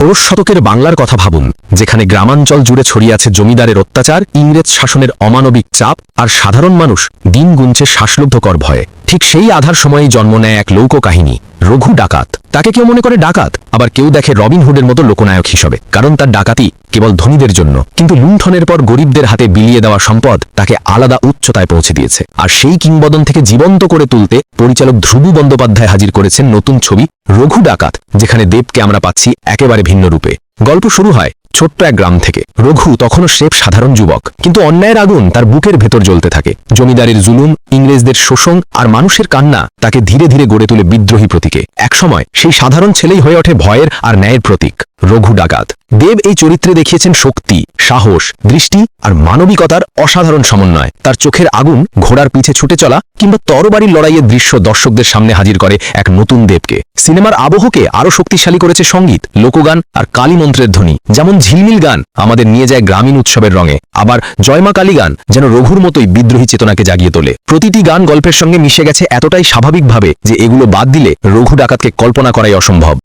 ষোড়শ শতকের বাংলার কথা ভাবুন, যেখানে গ্রামাঞ্চল জুড়ে ছড়িয়ে আছে জমিদারের অত্যাচার, ইংরেজ শাসনের অমানবিক চাপ, আর সাধারণ মানুষ দিন গুনছে শ্বাসরুদ্ধকর ভয়ে। ঠিক সেই আধার সময়েই জন্ম নেয় এক লৌক কাহিনী, রঘু ডাকাত। তাকে কেউ মনে করে ডাকাত, আবার কেউ দেখে রবিনহুডের মতো লোকনায়ক হিসেবে, কারণ তার ডাকাতি কেবল ধনীদের জন্য। কিন্তু লুণ্ঠনের পর গরিবদের হাতে বিলিয়ে দেওয়া সম্পদ তাকে আলাদা উচ্চতায় পৌঁছে দিয়েছে। আর সেই কিংবদন্তি থেকে জীবন্ত করে তুলতে পরিচালক ধ্রুব বন্দ্যোপাধ্যায় হাজির করেছেন নতুন ছবি রঘু ডাকাত, যেখানে দেবকে আমরা পাচ্ছি একেবারে ভিন্ন রূপে। গল্প শুরু হয় ছোট্ট এক গ্রাম থেকে। রঘু তখনও স্রেফ সাধারণ যুবক, কিন্তু অন্যায়ের আগুন তার বুকের ভেতর জ্বলতে থাকে। জমিদারের জুলুম, ইংরেজদের শোষণ আর মানুষের কান্না তাকে ধীরে ধীরে গড়ে তুলে বিদ্রোহী প্রতীকে। একসময় সেই সাধারণ ছেলেই হয়ে ওঠে ভয়ের আর ন্যায়ের প্রতীক, রঘু ডাকাত। দেব এই চরিত্রে দেখিয়েছেন শক্তি, সাহস, দৃষ্টি আর মানবিকতার অসাধারণ সমন্বয়। তার চোখের আগুন, ঘোড়ার পিছে ছুটে চলা কিংবা তরবারির লড়াইয়ের দৃশ্য দর্শকদের সামনে হাজির করে এক নতুন দেবকে। সিনেমার আবহকে আরও শক্তিশালী করেছে সঙ্গীত, লোকগান আর কালী মন্ত্রের ধ্বনি। যেমন ঝিলমিল গান আমাদের নিয়ে যায় গ্রামীণ উৎসবের রঙে, আবার জয়মা কালী গান যেন রঘুর মতোই বিদ্রোহী চেতনাকে জাগিয়ে তোলে। প্রতিটি গান গল্পের সঙ্গে মিশে গেছে এতটাই স্বাভাবিকভাবে যে এগুলো বাদ দিলে রঘু ডাকাতকে কল্পনা করাই অসম্ভব।